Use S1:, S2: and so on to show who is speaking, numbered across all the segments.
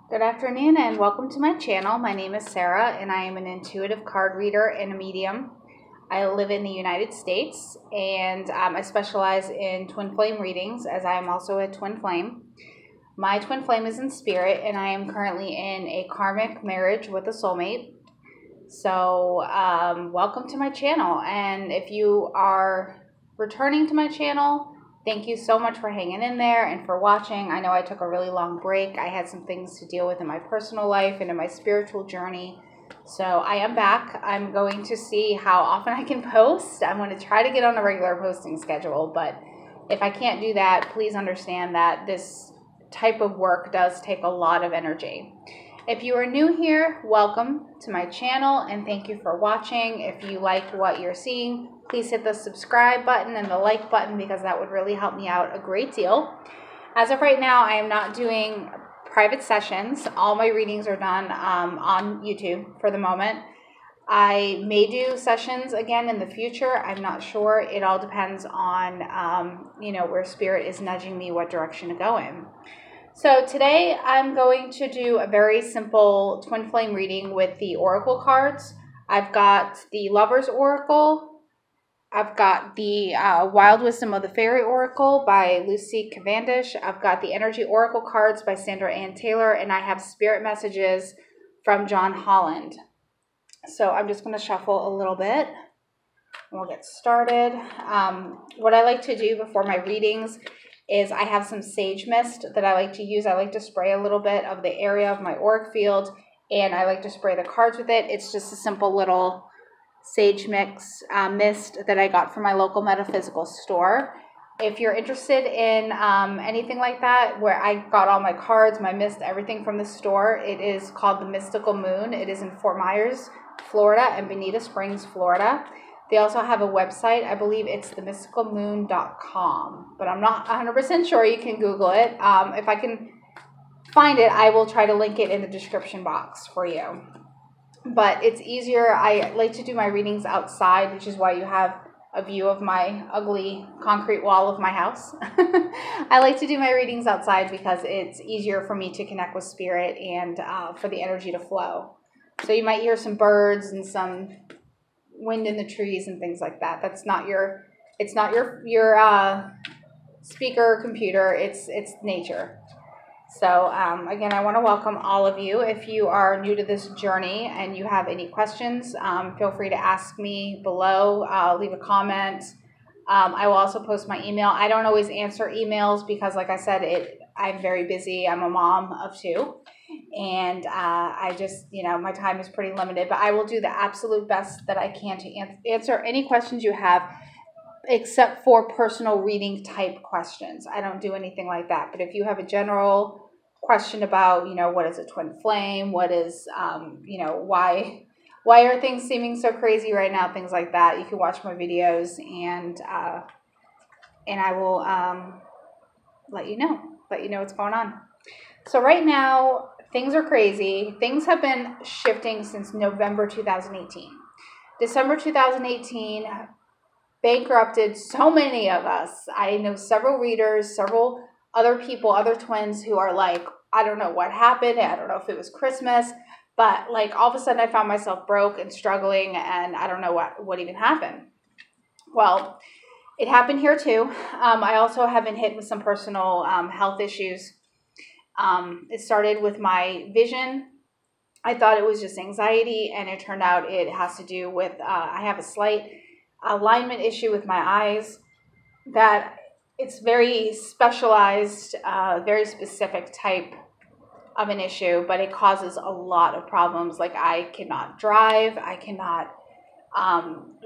S1: Good afternoon and welcome to my channel. My name is Sarah and I am an intuitive card reader and a medium. I live in the United States and I specialize in twin flame readings as I am also a twin flame. My twin flame is in spirit and I am currently in a karmic marriage with a soulmate. So welcome to my channel, and if you are returning to my channel, thank you so much for hanging in there and for watching. I know I took a really long break. I had some things to deal with in my personal life and in my spiritual journey. So I am back. I'm going to see how often I can post. I'm going to try to get on a regular posting schedule, but if I can't do that, please understand that this type of work does take a lot of energy. If you are new here, welcome to my channel and thank you for watching. If you like what you're seeing, please hit the subscribe button and the like button because that would really help me out a great deal. As of right now, I am not doing private sessions. All my readings are done on YouTube for the moment. I may do sessions again in the future. I'm not sure. It all depends on, where spirit is nudging me what direction to go in. So today I'm going to do a very simple twin flame reading with the oracle cards. I've got the Lover's Oracle. I've got the Wild Wisdom of the Fairy Oracle by Lucy Cavendish. I've got the Energy Oracle cards by Sandra Ann Taylor, and I have spirit messages from John Holland. So I'm just going to shuffle a little bit and we'll get started. What I like to do before my readings is I have some sage mist that I like to use. I like to spray a little bit of the area of my auric field, and I like to spray the cards with it. It's just a simple little sage mist that I got from my local metaphysical store. If you're interested in anything like that, where I got all my cards, my mist, everything from the store, it is called the Mystical Moon. It is in Fort Myers, Florida, and Bonita Springs, Florida. They also have a website. I believe it's themysticalmoon.com, but I'm not 100% sure. You can Google it. If I can find it, I will try to link it in the description box for you. But it's easier. I like to do my readings outside, which is why you have a view of my ugly concrete wall of my house. I like to do my readings outside because it's easier for me to connect with spirit and for the energy to flow. So you might hear some birds and some wind in the trees and things like that. It's not your speaker or computer. It's nature. So again, I want to welcome all of you. If you are new to this journey and you have any questions, feel free to ask me below. Leave a comment. I will also post my email. I don't always answer emails because, like I said, I'm very busy. I'm a mom of two. And I just, my time is pretty limited, but I will do the absolute best that I can to answer any questions you have, except for personal reading type questions. I don't do anything like that. But if you have a general question about, what is a twin flame? What is, why are things seeming so crazy right now? Things like that. You can watch my videos and I will let you know what's going on. So right now, things are crazy. Things have been shifting since November 2018. December 2018 bankrupted so many of us. I know several readers, several other people, other twins who are like, I don't know what happened. I don't know if it was Christmas, but like all of a sudden I found myself broke and struggling and I don't know what even happened. Well, it happened here too. I also have been hit with some personal health issues. It started with my vision. I thought it was just anxiety, and it turned out it has to do with, I have a slight alignment issue with my eyes that it's very specialized, very specific type of an issue, but it causes a lot of problems. Like I cannot drive. I cannot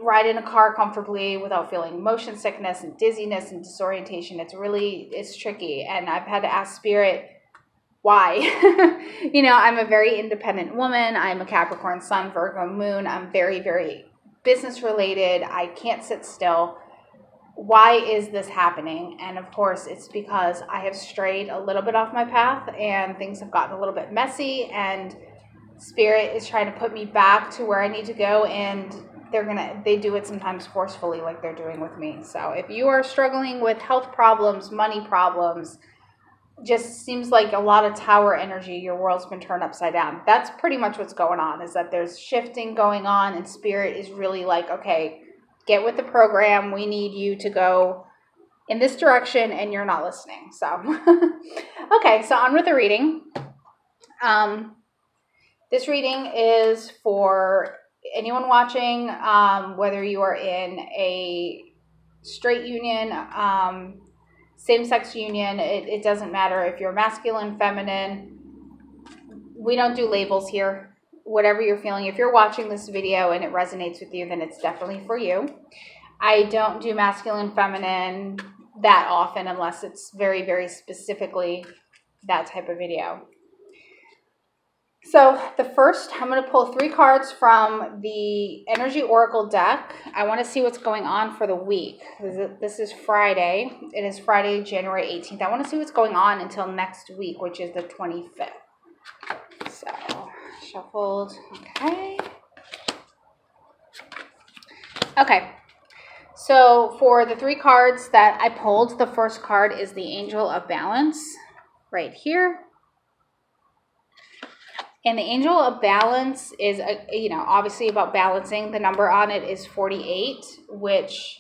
S1: ride in a car comfortably without feeling motion sickness and dizziness and disorientation. It's tricky. And I've had to ask spirit, why? I'm a very independent woman. I'm a Capricorn sun, Virgo moon. I'm very, very business related. I can't sit still. Why is this happening? And of course, it's because I have strayed a little bit off my path and things have gotten a little bit messy, and spirit is trying to put me back to where I need to go, and they do it sometimes forcefully like they're doing with me. So if you are struggling with health problems, money problems, just seems like a lot of tower energy. Your world's been turned upside down. That's pretty much what's going on, is that there's shifting going on, and spirit is really like, okay, get with the program. We need you to go in this direction, and you're not listening. So, okay, so on with the reading. This reading is for anyone watching, whether you are in a straight union, same-sex union, it doesn't matter if you're masculine, feminine. We don't do labels here. Whatever you're feeling, if you're watching this video and it resonates with you, then it's definitely for you. I don't do masculine, feminine that often unless it's very, very specifically that type of video. So the first, I'm going to pull 3 cards from the Energy Oracle deck. I want to see what's going on for the week. This is Friday. It is Friday, January 18th. I want to see what's going on until next week, which is the 25th. So, shuffled. Okay. Okay. So for the 3 cards that I pulled, the first card is the Angel of Balance right here. And the Angel of Balance is, obviously about balancing. The number on it is 48, which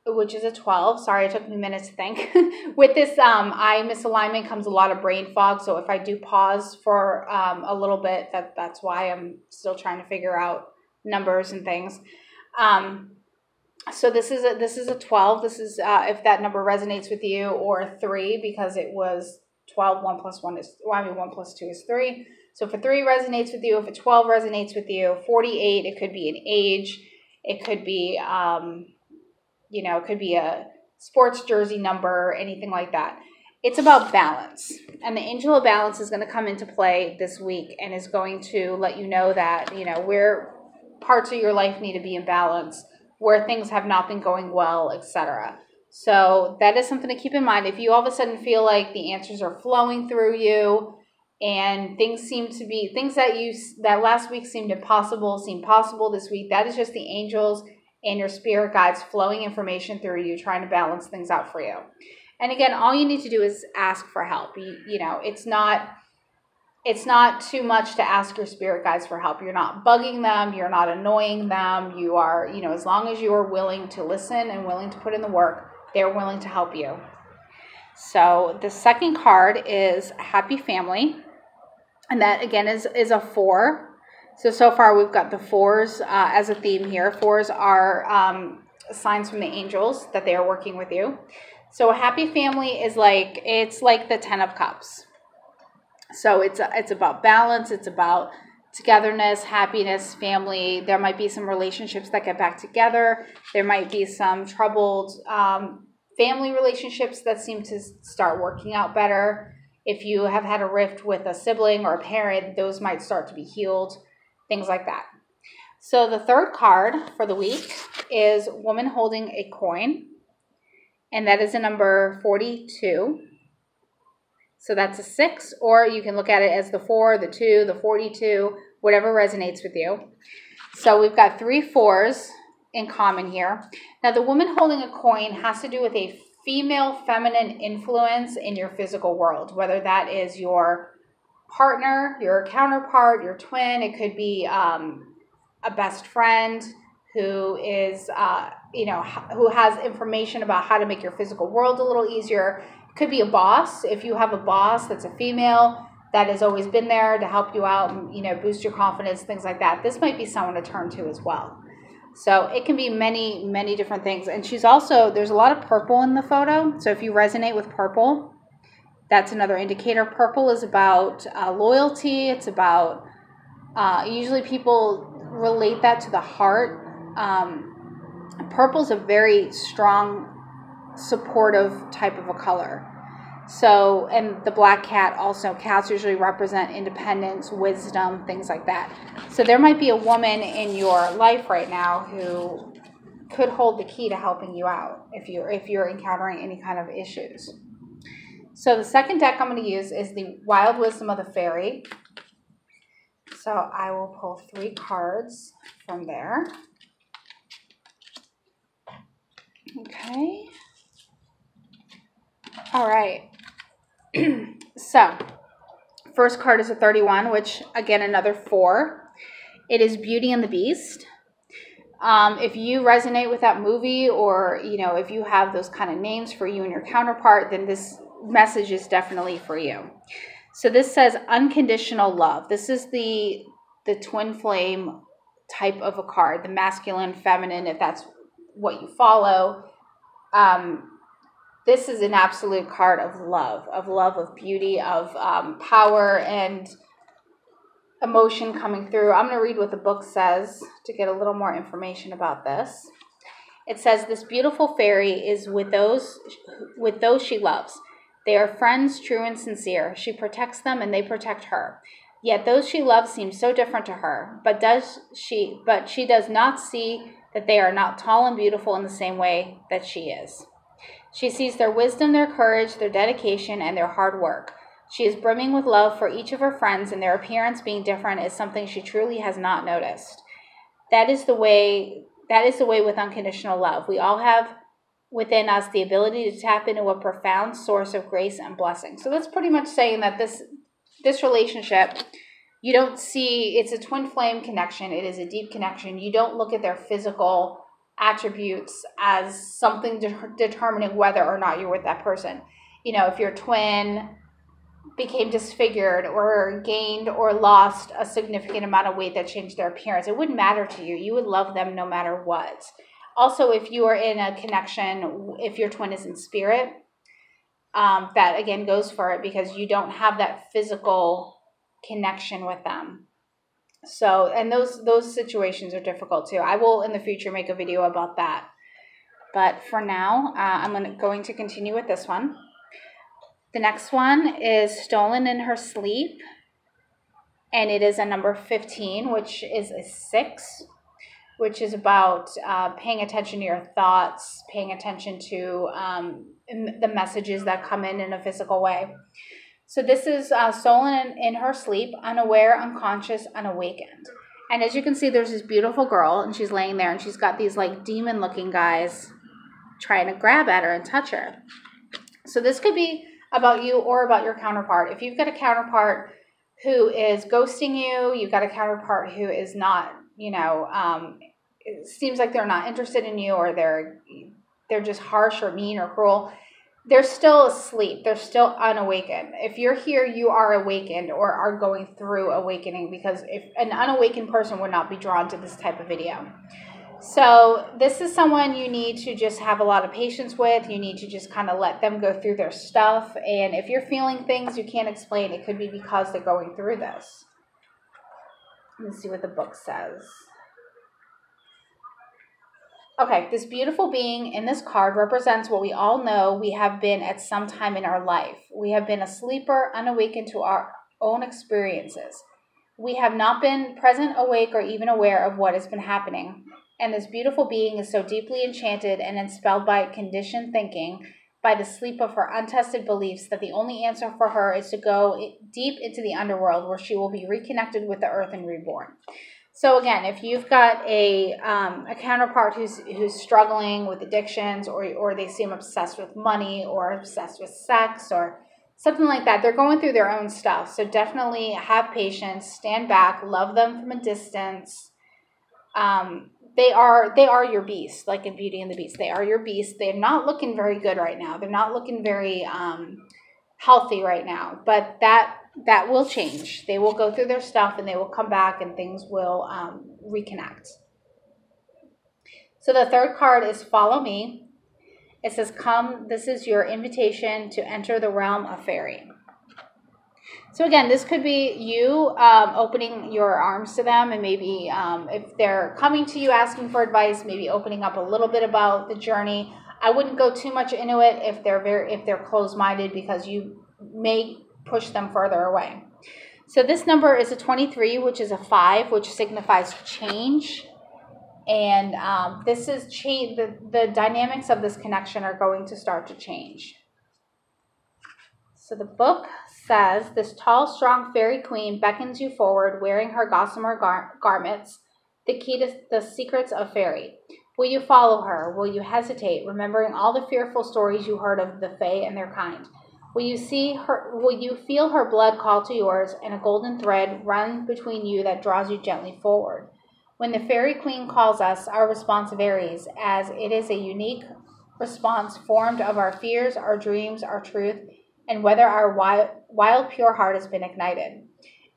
S1: is a 12. Sorry, it took me minutes to think. With this eye misalignment comes a lot of brain fog. So if I do pause for a little bit, that's why I'm still trying to figure out numbers and things. So this is a 12. This is if that number resonates with you, or a 3 because it was 12. 1 plus 1 is, 1 plus 2 is 3. So if a 3 resonates with you, if a 12 resonates with you, 48, it could be an age. It could be, it could be a sports jersey number, anything like that. It's about balance. And the Angel of Balance is going to come into play this week and is going to let you know that, where parts of your life need to be in balance, where things have not been going well, etc. So that is something to keep in mind. If you all of a sudden feel like the answers are flowing through you and things that last week seemed impossible, seem possible this week, that is just the angels and your spirit guides flowing information through you, trying to balance things out for you. And again, all you need to do is ask for help. It's not too much to ask your spirit guides for help. You're not bugging them. You're not annoying them. You are, as long as you are willing to listen and willing to put in the work, they're willing to help you. So the second card is Happy Family. And that, again, is a 4. So far we've got the 4s as a theme here. 4s are signs from the angels that they are working with you. So a happy family is like the 10 of Cups. So it's about balance. It's about togetherness, happiness, family. There might be some relationships that get back together. There might be some troubled family relationships that seem to start working out better. If you have had a rift with a sibling or a parent, those might start to be healed, things like that. So the third card for the week is Woman Holding a Coin, and that is a number 42. So that's a 6, or you can look at it as the 4, the 2, the 42, whatever resonates with you. So we've got 3 4s in common here. Now the woman holding a coin has to do with a female feminine influence in your physical world, whether that is your partner, your counterpart, your twin. It could be a best friend who is, who has information about how to make your physical world a little easier. Could be a boss. If you have a boss that's a female that has always been there to help you out and, boost your confidence, things like that. This might be someone to turn to as well. So it can be many, many different things. And there's a lot of purple in the photo. So if you resonate with purple, that's another indicator. Purple is about loyalty. It's about, usually people relate that to the heart. Purple is a very strong, supportive type of a color. So, and the black cat also, cats usually represent independence, wisdom, things like that. So there might be a woman in your life right now who could hold the key to helping you out if you're encountering any kind of issues. So the second deck I'm going to use is the Wild Wisdom of the Fairy. So I will pull 3 cards from there. Okay. All right. So, first card is a 31, which, again, another 4. It is Beauty and the Beast. If you resonate with that movie, or, you know, if you have those kind of names for you and your counterpart, then this message is definitely for you. So this says unconditional love. This is the twin flame type of a card, the masculine, feminine, if that's what you follow. This is an absolute card of love, of beauty, of power and emotion coming through. I'm going to read what the book says to get a little more information about this. It says, this beautiful fairy is with those she loves. They are friends, true and sincere. She protects them and they protect her. Yet those she loves seem so different to her. But she does not see that they are not tall and beautiful in the same way that she is. She sees their wisdom, their courage, their dedication, and their hard work. She is brimming with love for each of her friends, and their appearance being different is something she truly has not noticed. That is the way with unconditional love. We all have within us the ability to tap into a profound source of grace and blessing. So that's pretty much saying that this relationship, you don't see, it's a twin flame connection. It is a deep connection. You don't look at their physical attributes as something determining whether or not you're with that person. You know, if your twin became disfigured or gained or lost a significant amount of weight that changed their appearance, it wouldn't matter to you. You would love them no matter what. Also, if you are in a connection, if your twin is in spirit, that again goes for it, because you don't have that physical connection with them. So, and those situations are difficult too. I will in the future make a video about that. But for now, I'm going to continue with this one. The next one is Stolen in Her Sleep, and it is a number 15, which is a 6, which is about paying attention to your thoughts, paying attention to the messages that come in a physical way. So this is stolen in her sleep, unaware, unconscious, unawakened. And as you can see, there's this beautiful girl, and she's laying there, and she's got these like demon-looking guys trying to grab at her and touch her. So this could be about you or about your counterpart. If you've got a counterpart who is ghosting you, you've got a counterpart who is not, you know, it seems like they're not interested in you, or they're just harsh or mean or cruel. They're still asleep. They're still unawakened. If you're here, you are awakened or are going through awakening, because if an unawakened person would not be drawn to this type of video. So this is someone you need to just have a lot of patience with. You need to just kind of let them go through their stuff. And if you're feeling things you can't explain, it could be because they're going through this. Let's see what the book says. Okay, this beautiful being in this card represents what we all know we have been at some time in our life. We have been a sleeper, unawakened to our own experiences. We have not been present, awake, or even aware of what has been happening. And this beautiful being is so deeply enchanted and enthralled by conditioned thinking, by the sleep of her untested beliefs, that the only answer for her is to go deep into the underworld, where she will be reconnected with the earth and reborn. So again, if you've got a counterpart who's struggling with addictions, or they seem obsessed with money or obsessed with sex or something like that, they're going through their own stuff. So definitely have patience, stand back, love them from a distance. They are your beast, like in Beauty and the Beast. They are your beast. They're not looking very good right now. They're not looking very healthy right now, but that will change. They will go through their stuff and they will come back and things will reconnect. So the third card is Follow Me. It says, come, this is your invitation to enter the realm of fairy. So again, this could be you opening your arms to them, and maybe if they're coming to you asking for advice, maybe opening up a little bit about the journey. I wouldn't go too much into it if they're closed-minded, because you may push them further away. So this number is a 23, which is a 5, which signifies change. And this is change. The dynamics of this connection are going to start to change. So the book says, this tall, strong fairy queen beckons you forward, wearing her gossamer garments, the key to the secrets of fairy. Will you follow her? Will you hesitate, remembering all the fearful stories you heard of the Fae and their kind? Will you feel her blood call to yours, and a golden thread run between you that draws you gently forward? When the Fairy Queen calls us, our response varies, as it is a unique response formed of our fears, our dreams, our truth, and whether our wild pure heart has been ignited.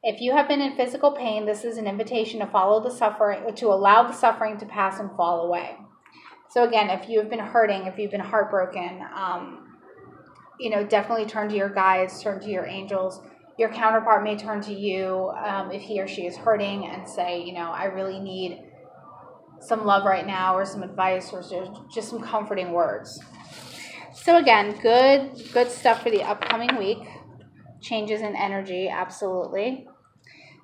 S1: If you have been in physical pain, this is an invitation to allow the suffering to pass and fall away. So again, if you have been hurting, if you've been heartbroken, definitely turn to your guides, turn to your angels. Your counterpart may turn to you if he or she is hurting and say, I really need some love right now, or some advice, or just some comforting words. So again, good stuff for the upcoming week. Changes in energy, absolutely.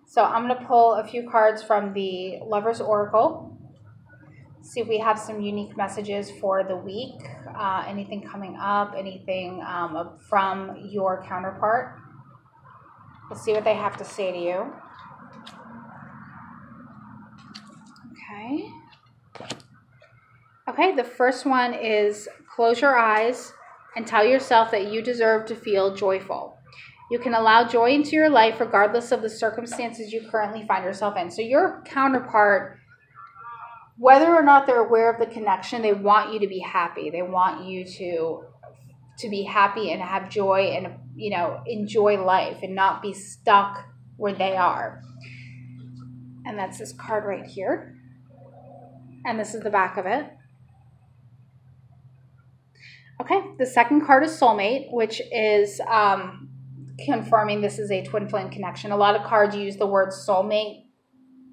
S1: So I'm going to pull a few cards from the Lover's Oracle. See if we have some unique messages for the week. Anything coming up, anything from your counterpart. Let's see what they have to say to you. Okay, the first one is close your eyes and tell yourself that you deserve to feel joyful. You can allow joy into your life regardless of the circumstances you currently find yourself in. So your counterpart, whether or not they're aware of the connection, they want you to be happy. They want you to be happy and have joy and, enjoy life and not be stuck where they are. And that's this card right here. And this is the back of it. Okay, the second card is Soulmate, which is confirming this is a twin flame connection. A lot of cards use the word soulmate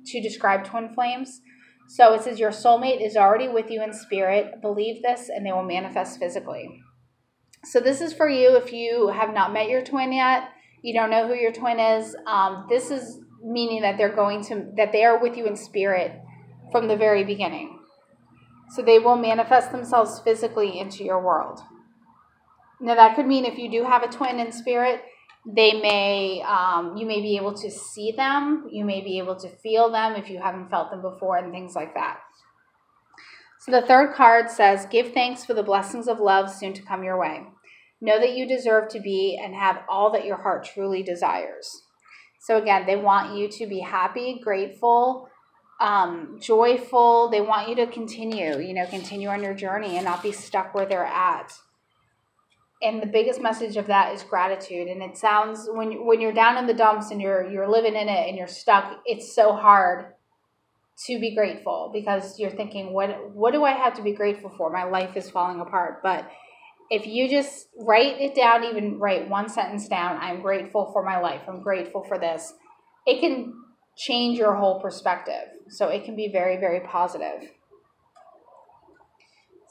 S1: to describe twin flames. So it says your soulmate is already with you in spirit. Believe this and they will manifest physically. So this is for you if you have not met your twin yet. You don't know who your twin is. This is meaning that they are with you in spirit from the very beginning. So they will manifest themselves physically into your world. Now that could mean if you do have a twin in spirit, you may be able to see them. You may be able to feel them if you haven't felt them before and things like that. So the third card says, give thanks for the blessings of love soon to come your way. Know that you deserve to be and have all that your heart truly desires. So again, they want you to be happy, grateful, joyful. They want you to continue on your journey and not be stuck where they're at. And the biggest message of that is gratitude. And it sounds, when you're down in the dumps and you're living in it and you're stuck, it's so hard to be grateful because you're thinking, what do I have to be grateful for? My life is falling apart. But if you just write it down, even write one sentence down, I'm grateful for my life, I'm grateful for this, it can change your whole perspective. So it can be very, very positive.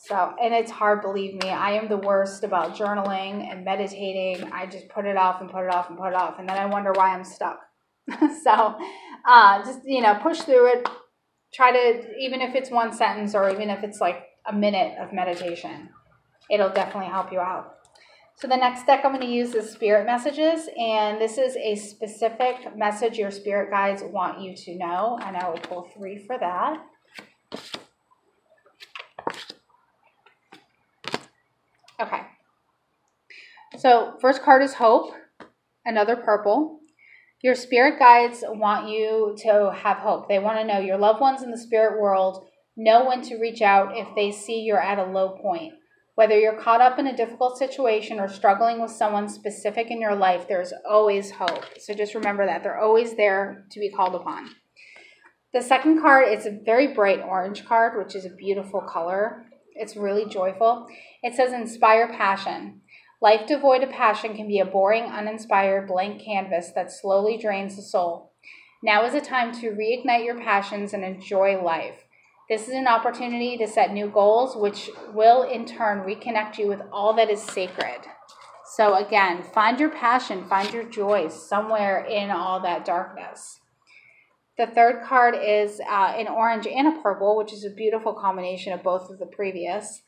S1: So, and it's hard, believe me. I am the worst about journaling and meditating. I just put it off and put it off and put it off. And then I wonder why I'm stuck. So just, push through it. Try to, even if it's one sentence or even if it's like a minute of meditation, it'll definitely help you out. So the next deck I'm going to use is Spirit Messages. And this is a specific message your spirit guides want you to know. And I will pull 3 for that. Okay, so first card is Hope, another purple. Your spirit guides want you to have hope. They want to know your loved ones in the spirit world know when to reach out if they see you're at a low point. Whether you're caught up in a difficult situation or struggling with someone specific in your life, there's always hope. So just remember that. They're always there to be called upon. The second card is a very bright orange card, which is a beautiful color. It's really joyful. It says, inspire passion. Life devoid of passion can be a boring, uninspired, blank canvas that slowly drains the soul. Now is a time to reignite your passions and enjoy life. This is an opportunity to set new goals, which will in turn reconnect you with all that is sacred. So again, find your passion, find your joy somewhere in all that darkness. The third card is an orange and a purple, which is a beautiful combination of both of the previous.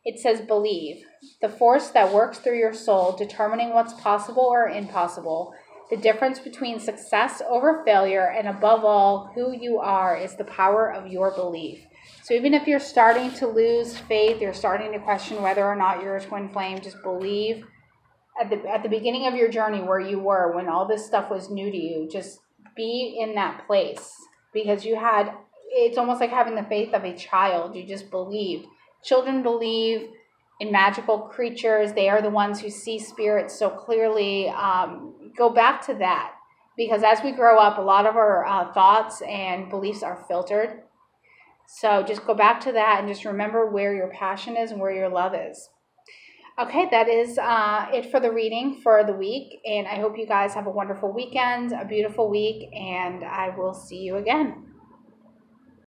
S1: It says, believe. The force that works through your soul, determining what's possible or impossible. The difference between success over failure, and above all, who you are, is the power of your belief. So even if you're starting to lose faith, you're starting to question whether or not you're a twin flame, just believe at the beginning of your journey where you were when all this stuff was new to you, just be in that place because it's almost like having the faith of a child. You just believed. Children believe in magical creatures. They are the ones who see spirits so clearly. Go back to that because as we grow up, a lot of our thoughts and beliefs are filtered. So just go back to that and just remember where your passion is and where your love is. Okay, that is it for the reading for the week. And I hope you guys have a wonderful weekend, a beautiful week, and I will see you again.